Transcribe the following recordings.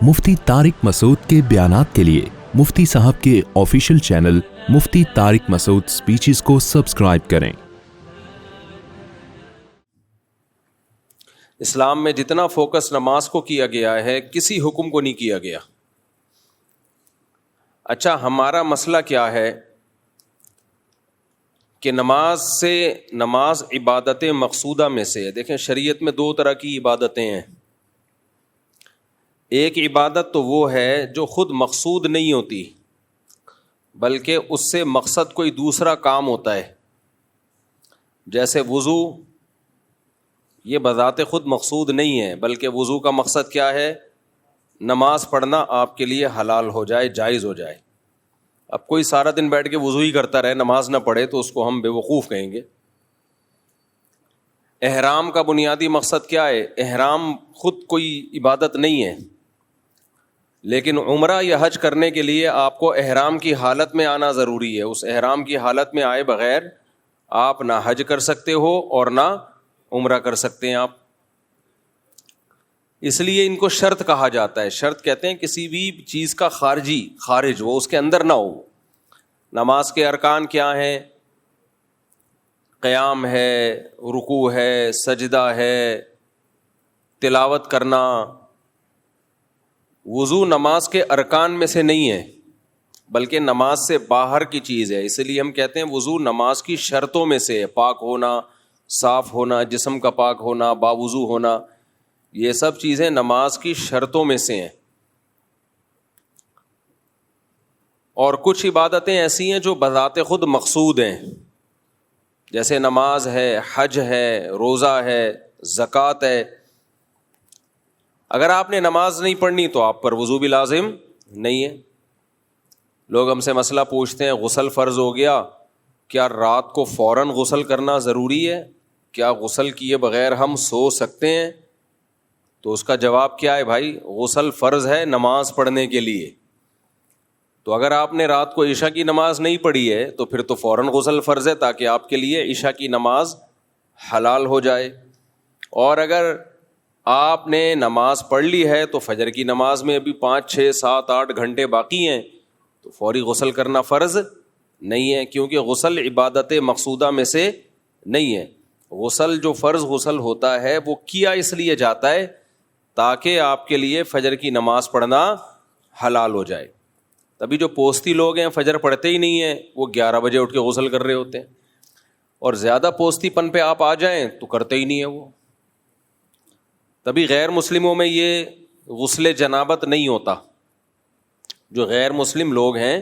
مفتی طارق مسعود کے بیانات کے لیے مفتی صاحب کے آفیشیل چینل مفتی طارق مسعود سپیچز کو سبسکرائب کریں۔ اسلام میں جتنا فوکس نماز کو کیا گیا ہے کسی حکم کو نہیں کیا گیا۔ اچھا، ہمارا مسئلہ کیا ہے کہ نماز عبادت مقصودہ میں سے ہے۔ دیکھیں، شریعت میں دو طرح کی عبادتیں ہیں۔ ایک عبادت تو وہ ہے جو خود مقصود نہیں ہوتی، بلکہ اس سے مقصد کوئی دوسرا کام ہوتا ہے، جیسے وضو۔ یہ بذات خود مقصود نہیں ہے، بلکہ وضو کا مقصد کیا ہے؟ نماز پڑھنا آپ کے لیے حلال ہو جائے، جائز ہو جائے۔ اب کوئی سارا دن بیٹھ کے وضو ہی کرتا رہے، نماز نہ پڑھے، تو اس کو ہم بے وقوف کہیں گے۔ احرام کا بنیادی مقصد کیا ہے؟ احرام خود کوئی عبادت نہیں ہے، لیکن عمرہ یا حج کرنے کے لیے آپ کو احرام کی حالت میں آنا ضروری ہے۔ اس احرام کی حالت میں آئے بغیر آپ نہ حج کر سکتے ہو اور نہ عمرہ کر سکتے ہیں آپ۔ اس لیے ان کو شرط کہا جاتا ہے۔ شرط کہتے ہیں کسی بھی چیز کا خارج وہ اس کے اندر نہ ہو۔ نماز کے ارکان کیا ہیں؟ قیام ہے، رکوع ہے، سجدہ ہے، تلاوت کرنا۔ وضو نماز کے ارکان میں سے نہیں ہے، بلکہ نماز سے باہر کی چیز ہے۔ اس لیے ہم کہتے ہیں وضو نماز کی شرطوں میں سے ہے۔ پاک ہونا، صاف ہونا، جسم کا پاک ہونا، باوضو ہونا، یہ سب چیزیں نماز کی شرطوں میں سے ہیں۔ اور کچھ عبادتیں ایسی ہیں جو بذات خود مقصود ہیں، جیسے نماز ہے، حج ہے، روزہ ہے، زکوٰۃ ہے۔ اگر آپ نے نماز نہیں پڑھنی تو آپ پر وضو بھی لازم نہیں ہے۔ لوگ ہم سے مسئلہ پوچھتے ہیں، غسل فرض ہو گیا، کیا رات کو فوراً غسل کرنا ضروری ہے؟ کیا غسل کیے بغیر ہم سو سکتے ہیں؟ تو اس کا جواب کیا ہے بھائی؟ غسل فرض ہے نماز پڑھنے کے لیے۔ تو اگر آپ نے رات کو عشاء کی نماز نہیں پڑھی ہے تو پھر تو فوراً غسل فرض ہے، تاکہ آپ کے لیے عشاء کی نماز حلال ہو جائے۔ اور اگر آپ نے نماز پڑھ لی ہے تو فجر کی نماز میں ابھی 5 6 7 8 گھنٹے باقی ہیں، تو فوری غسل کرنا فرض نہیں ہے، کیونکہ غسل عبادت مقصودہ میں سے نہیں ہے۔ غسل جو فرض غسل ہوتا ہے وہ کیا اس لیے جاتا ہے تاکہ آپ کے لیے فجر کی نماز پڑھنا حلال ہو جائے۔ تبھی جو پوستی لوگ ہیں فجر پڑھتے ہی نہیں ہیں، وہ 11 بجے اٹھ کے غسل کر رہے ہوتے ہیں، اور زیادہ پوستی پن پہ آپ آ جائیں تو کرتے ہی نہیں ہیں وہ۔ تبھی غیر مسلموں میں یہ غسل جنابت نہیں ہوتا۔ جو غیر مسلم لوگ ہیں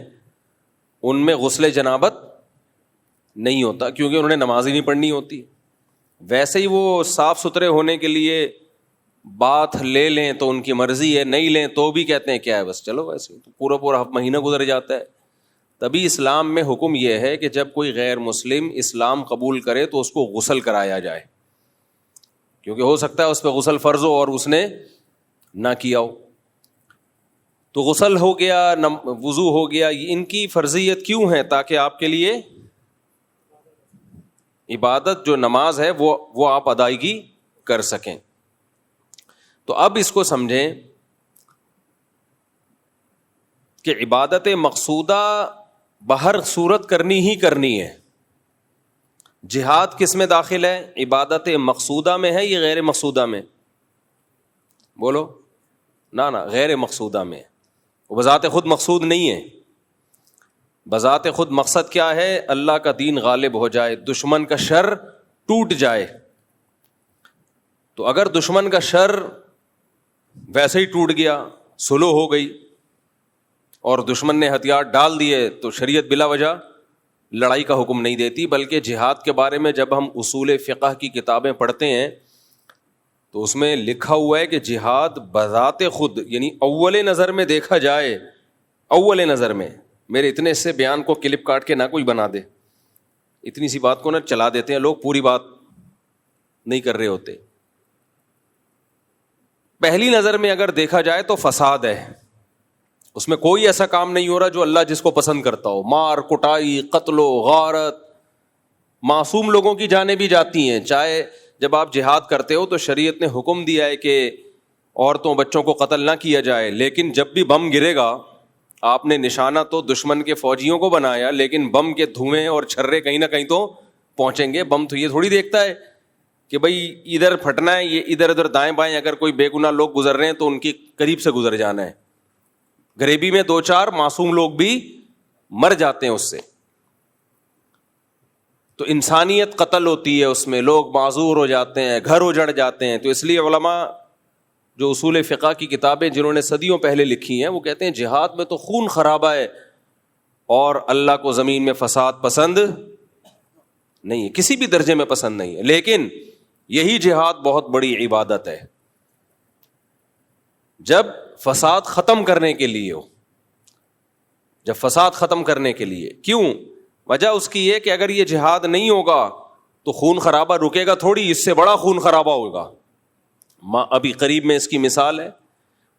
ان میں غسل جنابت نہیں ہوتا، کیونکہ انہوں نے نماز ہی نہیں پڑھنی ہوتی۔ ویسے ہی وہ صاف ستھرے ہونے کے لیے بات لے لیں تو ان کی مرضی ہے، نہیں لیں تو بھی کہتے ہیں کیا ہے، بس چلو ویسے تو پورا مہینہ گزر جاتا ہے۔ تبھی اسلام میں حکم یہ ہے کہ جب کوئی غیر مسلم اسلام قبول کرے تو اس کو غسل کرایا جائے، کیونکہ ہو سکتا ہے اس پہ غسل فرض ہو اور اس نے نہ کیا ہو۔ تو غسل ہو گیا، وضو ہو گیا، ان کی فرضیت کیوں ہے؟ تاکہ آپ کے لیے عبادت جو نماز ہے وہ آپ ادائیگی کر سکیں۔ تو اب اس کو سمجھیں کہ عبادت مقصودہ بہر صورت کرنی ہی کرنی ہے۔ جہاد کس میں داخل ہے؟ عبادت مقصودہ میں ہے یا غیر مقصودہ میں؟ بولو نا، غیر مقصودہ میں۔ وہ بذات خود مقصود نہیں ہے۔ بذات خود مقصد کیا ہے؟ اللہ کا دین غالب ہو جائے، دشمن کا شر ٹوٹ جائے۔ تو اگر دشمن کا شر ویسے ہی ٹوٹ گیا، صلح ہو گئی اور دشمن نے ہتھیار ڈال دیے، تو شریعت بلا وجہ لڑائی کا حکم نہیں دیتی، بلکہ جہاد کے بارے میں جب ہم اصول فقہ کی کتابیں پڑھتے ہیں تو اس میں لکھا ہوا ہے کہ جہاد بذات خود، یعنی اول نظر میں دیکھا جائے، اول نظر میں، میرے اتنے سے بیان کو کلپ کاٹ کے نہ کوئی بنا دے، اتنی سی بات کو نہ چلا دیتے ہیں لوگ، پوری بات نہیں کر رہے ہوتے۔ پہلی نظر میں اگر دیکھا جائے تو فساد ہے، اس میں کوئی ایسا کام نہیں ہو رہا جو اللہ جس کو پسند کرتا ہو۔ مار کٹائی، قتل و غارت، معصوم لوگوں کی جانیں بھی جاتی ہیں۔ چاہے جب آپ جہاد کرتے ہو تو شریعت نے حکم دیا ہے کہ عورتوں بچوں کو قتل نہ کیا جائے، لیکن جب بھی بم گرے گا آپ نے نشانہ تو دشمن کے فوجیوں کو بنایا، لیکن بم کے دھوئیں اور چھرے کہیں نہ کہیں تو پہنچیں گے. بم تو یہ تھوڑی دیکھتا ہے کہ بھائی ادھر پھٹنا ہے، یہ ادھر ادھر دائیں بائیں اگر کوئی بے گناہ لوگ گزر رہے ہیں تو ان کی قریب سے گزر جانا ہے. غریبی میں 2-4 معصوم لوگ بھی مر جاتے ہیں اس سے. تو انسانیت قتل ہوتی ہے، اس میں لوگ معذور ہو جاتے ہیں، گھر اجڑ جاتے ہیں. تو اس لیے علماء جو اصول فقہ کی کتابیں جنہوں نے صدیوں پہلے لکھی ہیں وہ کہتے ہیں جہاد میں تو خون خرابہ ہے اور اللہ کو زمین میں فساد پسند نہیں ہے، کسی بھی درجے میں پسند نہیں ہے. لیکن یہی جہاد بہت بڑی عبادت ہے جب فساد ختم کرنے کے لیے ہو. جب فساد ختم کرنے کے لیے، کیوں؟ وجہ اس کی یہ کہ اگر یہ جہاد نہیں ہوگا تو خون خرابہ رکے گا تھوڑی، اس سے بڑا خون خرابہ ہوگا. ابھی قریب میں اس کی مثال ہے،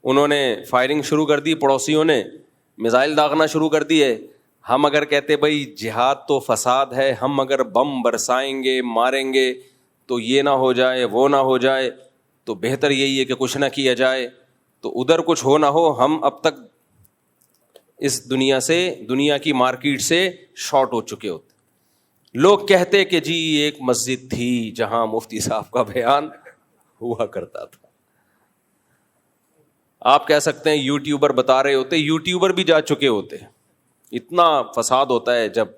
انہوں نے فائرنگ شروع کر دی، پڑوسیوں نے میزائل داغنا شروع کر دیے. ہم اگر کہتے بھائی جہاد تو فساد ہے، ہم اگر بم برسائیں گے ماریں گے تو یہ نہ ہو جائے وہ نہ ہو جائے، تو بہتر یہی ہے کہ کچھ نہ کیا جائے. تو ادھر کچھ ہو نہ ہو، ہم اب تک اس دنیا کی مارکیٹ سے شارٹ ہو چکے ہوتے. لوگ کہتے کہ جی ایک مسجد تھی جہاں مفتی صاحب کا بیان ہوا کرتا تھا. آپ کہہ سکتے ہیں یوٹیوبر بتا رہے ہوتے، یوٹیوبر بھی جا چکے ہوتے. اتنا فساد ہوتا ہے جب.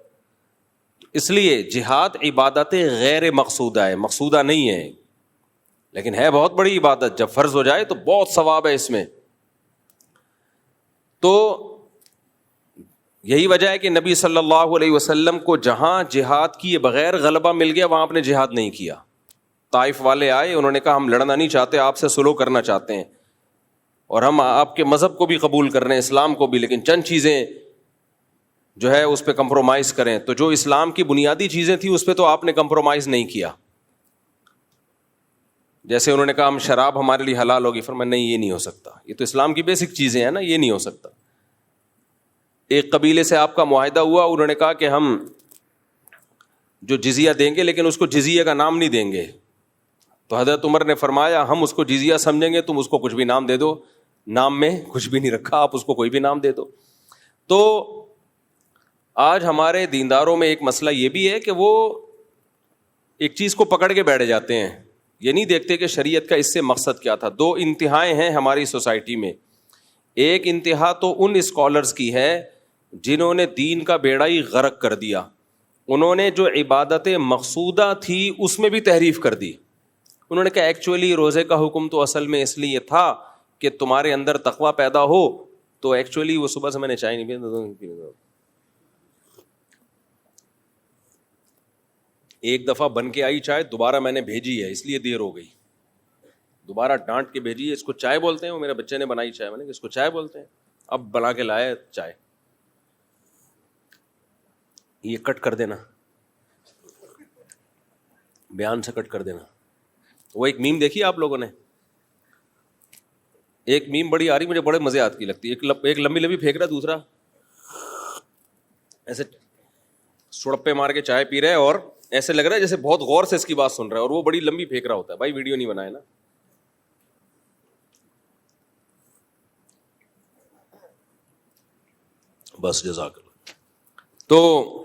اس لیے جہاد عبادت غیر مقصودہ ہے، مقصودہ نہیں ہے، لیکن ہے بہت بڑی عبادت. جب فرض ہو جائے تو بہت ثواب ہے اس میں. تو یہی وجہ ہے کہ نبی صلی اللہ علیہ وسلم کو جہاں جہاد کیے بغیر غلبہ مل گیا وہاں آپ نے جہاد نہیں کیا. طائف والے آئے، انہوں نے کہا ہم لڑنا نہیں چاہتے، آپ سے سلو کرنا چاہتے ہیں اور ہم آپ کے مذہب کو بھی قبول کر رہے ہیں، اسلام کو بھی، لیکن چند چیزیں جو ہے اس پہ کمپرومائز کریں. تو جو اسلام کی بنیادی چیزیں تھیں اس پہ تو آپ نے کمپرومائز نہیں کیا. جیسے انہوں نے کہا ہم شراب ہمارے لیے حلال ہوگی، فرمایا نہیں یہ نہیں ہو سکتا، یہ تو اسلام کی بیسک چیزیں ہیں نا، یہ نہیں ہو سکتا. ایک قبیلے سے آپ کا معاہدہ ہوا، انہوں نے کہا کہ ہم جو جزیہ دیں گے لیکن اس کو جزیہ کا نام نہیں دیں گے. تو حضرت عمر نے فرمایا ہم اس کو جزیہ سمجھیں گے، تم اس کو کچھ بھی نام دے دو، نام میں کچھ بھی نہیں رکھا، آپ اس کو کوئی بھی نام دے دو. تو آج ہمارے دینداروں میں ایک مسئلہ یہ بھی ہے کہ وہ ایک چیز کو پکڑ کے بیٹھ جاتے ہیں، یہ نہیں دیکھتے کہ شریعت کا اس سے مقصد کیا تھا. 2 انتہائیں ہیں ہماری سوسائٹی میں. ایک انتہا تو ان اسکالرز کی ہے جنہوں نے دین کا بیڑا ہی غرق کر دیا. انہوں نے جو عبادت مقصودہ تھی اس میں بھی تحریف کر دی. انہوں نے کہا ایکچولی روزے کا حکم تو اصل میں اس لیے تھا کہ تمہارے اندر تقویٰ پیدا ہو. تو ایکچولی وہ صبح سے میں نے چائے نہیں پی. ایک دفعہ بن کے آئی چائے، دوبارہ میں نے بھیجی ہے اس لیے دیر ہو گئی. دوبارہ ڈانٹ کے بھیجی ہے. اس کو چائے بولتے ہیں، وہ میرے بچے نے بنائی چائے، میں نے اس کو چائے بولتے ہیں. اب بنا کے لائے چائے. یہ کٹ کر دینا، بیان سے کٹ کر دینا. وہ ایک میم دیکھی آپ لوگوں نے؟ ایک میم بڑی آ رہی، مجھے بڑے مزے آتی لگتی. ایک لمبی لمبی پھینک رہا، دوسرا ایسے سڑپے مار کے چائے پی رہا ہے اور ایسے لگ رہا ہے جیسے بہت غور سے اس کی بات سن رہا ہے، اور وہ بڑی لمبی پھینک رہا ہوتا ہے. بھائی ویڈیو نہیں بنائے نا. بس جزاک اللہ.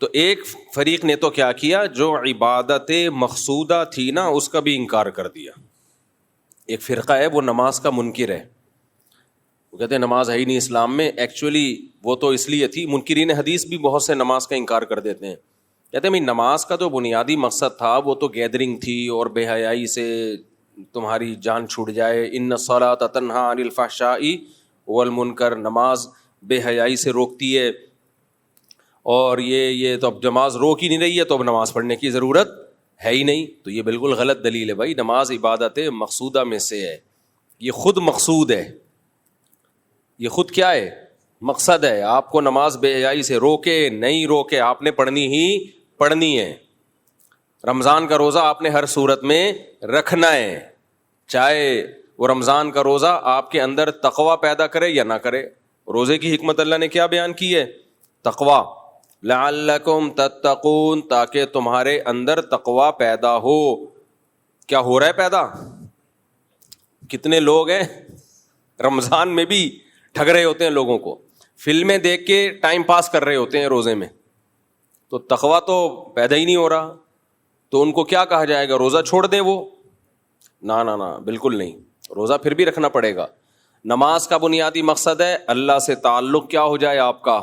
تو ایک فریق نے تو کیا کیا، جو عبادت مقصودہ تھی نا اس کا بھی انکار کر دیا. ایک فرقہ ہے وہ نماز کا منکر ہے، وہ کہتے ہیں نماز ہے ہی نہیں اسلام میں. ایکچولی وہ تو اس لیے تھی. منکرین حدیث بھی بہت سے نماز کا انکار کر دیتے ہیں، کہتے ہیں بھائی نماز کا جو بنیادی مقصد تھا وہ تو گیدرنگ تھی اور بے حیائی سے تمہاری جان چھوٹ جائے. ان الصلاۃ تنہی عن الفحشاء والمنکر، نماز بے حیائی سے روکتی ہے. اور یہ تو اب نماز روک ہی نہیں رہی ہے تو اب نماز پڑھنے کی ضرورت ہے ہی نہیں. تو یہ بالکل غلط دلیل ہے. بھائی نماز عبادت مقصودہ میں سے ہے، یہ خود مقصود ہے. یہ خود کیا ہے؟ مقصد ہے. آپ کو نماز بے حیائی سے روکے نہیں روکے، آپ نے پڑھنی ہی پڑھنی ہے. رمضان کا روزہ آپ نے ہر صورت میں رکھنا ہے، چاہے وہ رمضان کا روزہ آپ کے اندر تقویٰ پیدا کرے یا نہ کرے. روزے کی حکمت اللہ نے کیا بیان کی ہے؟ تقویٰ. لعلکم تتقون، تاکہ تمہارے اندر تقویٰ پیدا ہو. کیا ہو رہا ہے پیدا؟ کتنے لوگ ہیں رمضان میں بھی ٹھگ رہے ہوتے ہیں لوگوں کو, فلمیں دیکھ کے ٹائم پاس کر رہے ہوتے ہیں روزے میں, تو تقویٰ تو پیدا ہی نہیں ہو رہا. تو ان کو کیا کہا جائے گا؟ روزہ چھوڑ دیں وہ؟ نہ بالکل نہیں, روزہ پھر بھی رکھنا پڑے گا. نماز کا بنیادی مقصد ہے اللہ سے تعلق کیا ہو جائے آپ کا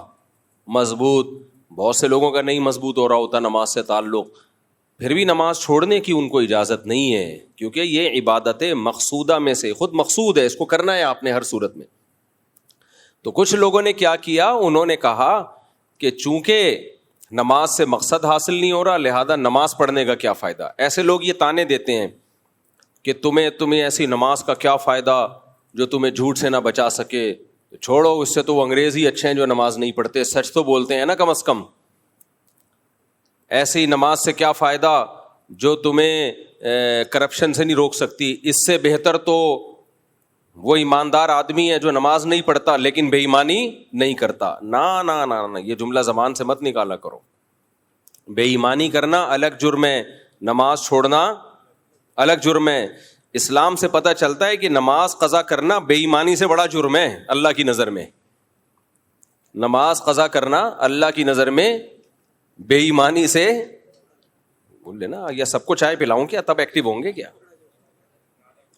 مضبوط. بہت سے لوگوں کا نہیں مضبوط ہو رہا ہوتا نماز سے تعلق, پھر بھی نماز چھوڑنے کی ان کو اجازت نہیں ہے, کیونکہ یہ عبادت مقصودہ میں سے خود مقصود ہے, اس کو کرنا ہے آپ نے ہر صورت میں. تو کچھ لوگوں نے کیا کیا, انہوں نے کہا کہ چونکہ نماز سے مقصد حاصل نہیں ہو رہا لہذا نماز پڑھنے کا کیا فائدہ. ایسے لوگ یہ تانے دیتے ہیں کہ تمہیں ایسی نماز کا کیا فائدہ جو تمہیں جھوٹ سے نہ بچا سکے, چھوڑو اس سے تو وہ انگریز ہی اچھے ہیں جو نماز نہیں پڑھتے, سچ تو بولتے ہیں نا کم از کم. ایسی نماز سے کیا فائدہ جو تمہیں کرپشن سے نہیں روک سکتی, اس سے بہتر تو وہ ایماندار آدمی ہے جو نماز نہیں پڑھتا لیکن بے ایمانی نہیں کرتا. نہ یہ جملہ زبان سے مت نکالا کرو. بے ایمانی کرنا الگ جرم ہے, نماز چھوڑنا الگ جرم ہے. اسلام سے پتہ چلتا ہے کہ نماز قضا کرنا بے ایمانی سے بڑا جرم ہے اللہ کی نظر میں. نماز قضا کرنا اللہ کی نظر میں بے ایمانی سے, بول لینا یا سب کو چائے پلاؤں کیا تب ایکٹیو ہوں گے کیا؟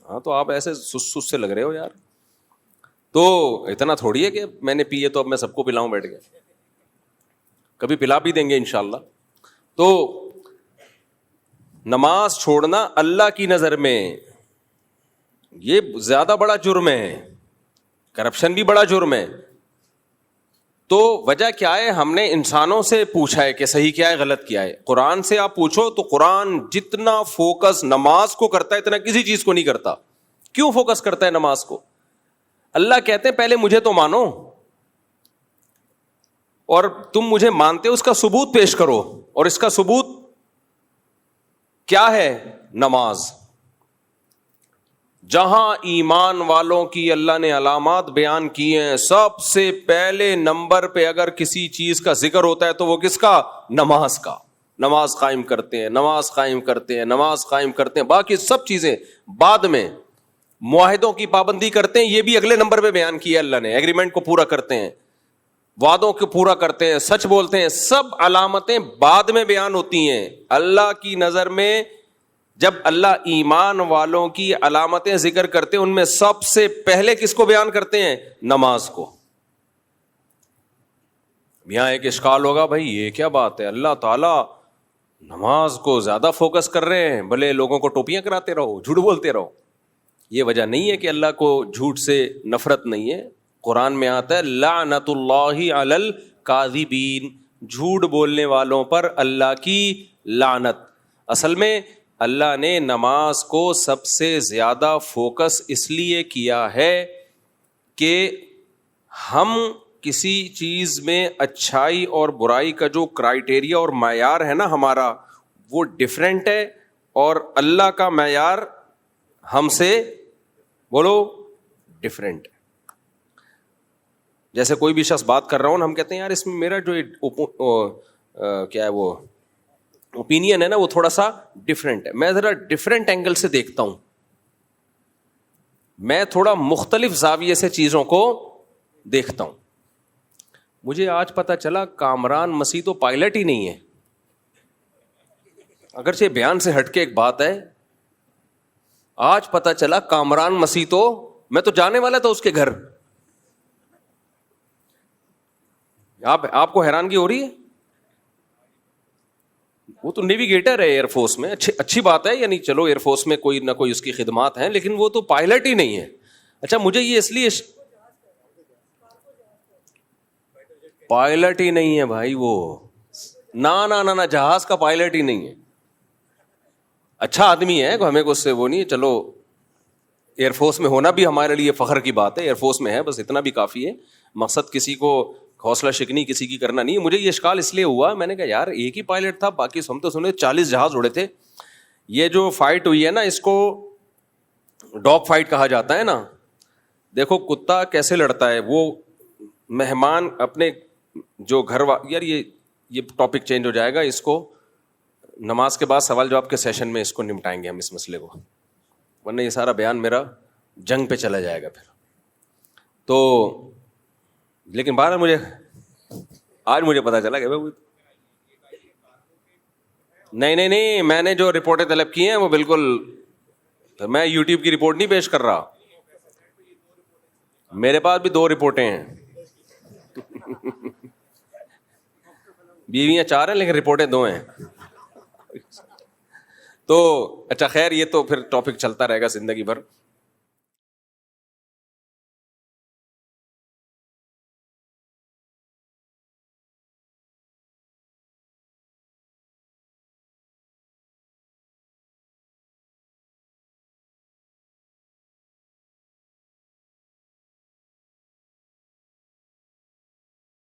ہاں تو آپ ایسے سس سے لگ رہے ہو یار. تو اتنا تھوڑی ہے کہ میں نے پیے تو اب میں سب کو پلاؤں بیٹھ گیا, کبھی پلا بھی دیں گے انشاءاللہ. تو نماز چھوڑنا اللہ کی نظر میں یہ زیادہ بڑا جرم ہے, کرپشن بھی بڑا جرم ہے. تو وجہ کیا ہے؟ ہم نے انسانوں سے پوچھا ہے کہ صحیح کیا ہے غلط کیا ہے. قرآن سے آپ پوچھو تو قرآن جتنا فوکس نماز کو کرتا ہے اتنا کسی چیز کو نہیں کرتا. کیوں فوکس کرتا ہے نماز کو؟ اللہ کہتے ہیں پہلے مجھے تو مانو, اور تم مجھے مانتے ہو اس کا ثبوت پیش کرو. اور اس کا ثبوت کیا ہے؟ نماز. جہاں ایمان والوں کی اللہ نے علامات بیان کی ہیں, سب سے پہلے نمبر پہ اگر کسی چیز کا ذکر ہوتا ہے تو وہ کس کا؟ نماز کا. نماز قائم کرتے ہیں, نماز قائم کرتے ہیں, نماز قائم کرتے ہیں. باقی سب چیزیں بعد میں. معاہدوں کی پابندی کرتے ہیں, یہ بھی اگلے نمبر پہ بیان کیا اللہ نے. ایگریمنٹ کو پورا کرتے ہیں, وعدوں کو پورا کرتے ہیں, سچ بولتے ہیں, سب علامتیں بعد میں بیان ہوتی ہیں. اللہ کی نظر میں جب اللہ ایمان والوں کی علامتیں ذکر کرتے ہیں ان میں سب سے پہلے کس کو بیان کرتے ہیں؟ نماز کو. یہاں ایک اشکال ہوگا, بھائی یہ کیا بات ہے, اللہ تعالیٰ نماز کو زیادہ فوکس کر رہے ہیں, بھلے لوگوں کو ٹوپیاں کراتے رہو, جھوٹ بولتے رہو. یہ وجہ نہیں ہے کہ اللہ کو جھوٹ سے نفرت نہیں ہے. قرآن میں آتا ہے لعنت اللہ علی الکاذبین, جھوٹ بولنے والوں پر اللہ کی لعنت. اصل میں اللہ نے نماز کو سب سے زیادہ فوکس اس لیے کیا ہے کہ ہم کسی چیز میں اچھائی اور برائی کا جو کرائیٹیریا اور معیار ہے نا ہمارا, وہ ڈفرینٹ ہے, اور اللہ کا معیار ہم سے بولو ڈفرینٹ ہے. جیسے کوئی بھی شخص بات کر رہا ہوں نا, ہم کہتے ہیں یار اس میں میرا جو کیا ہے وہ اوپینین ہے نا وہ تھوڑا سا ڈفرینٹ ہے, میں ذرا ڈفرینٹ اینگل سے دیکھتا ہوں, میں تھوڑا مختلف زاویے سے چیزوں کو دیکھتا ہوں. مجھے آج پتا چلا کامران مسیح تو پائلٹ ہی نہیں ہے. اگرچہ بیان سے ہٹ کے ایک بات ہے, آج پتا چلا کامران مسیح تو, میں تو جانے والا تھا اس کے گھر. آپ کو حیرانگی ہو رہی ہے؟ وہ تو نیویگیٹر ہے ایئر فورس میں, اچھی بات ہے, یعنی چلو ایئر فورس میں کوئی نہ کوئی اس کی خدمات ہیں, لیکن وہ تو پائلٹ ہی نہیں ہے. اچھا مجھے یہ اس لیے پائلٹ ہی نہیں ہے بھائی وہ, نہ جہاز کا پائلٹ ہی نہیں ہے. اچھا آدمی ہے, ہمیں کو اس سے وہ نہیں, چلو ایئر فورس میں ہونا بھی ہمارے لیے فخر کی بات ہے, ایئر فورس میں ہے, بس اتنا بھی کافی ہے. مقصد کسی کو حوصلہ شکنی کسی کی کرنا نہیں ہے. مجھے یہ اشکال اس لیے ہوا, میں نے کہا یار ایک ہی پائلٹ تھا, باقی ہم تو سنے 40 جہاز اڑے تھے. یہ جو فائٹ ہوئی ہے نا اس کو ڈاگ فائٹ کہا جاتا ہے نا. دیکھو کتا کیسے لڑتا ہے, وہ مہمان اپنے جو گھر یار یہ ٹاپک چینج ہو جائے گا, اس کو نماز کے بعد سوال جواب کے سیشن میں اس کو نمٹائیں گے ہم اس مسئلے کو, ورنہ یہ سارا بیان میرا جنگ پہ چلا جائے گا پھر. تو لیکن بہرحال مجھے آج پتا چلا کہ نہیں, میں نے جو رپورٹیں طلب کی ہیں وہ بالکل, میں یوٹیوب کی رپورٹ نہیں پیش کر رہا, میرے پاس بھی 2 رپورٹیں ہیں. بیویاں 4 ہیں لیکن رپورٹیں 2 ہیں. تو اچھا خیر, یہ تو پھر ٹاپک چلتا رہے گا زندگی بھر.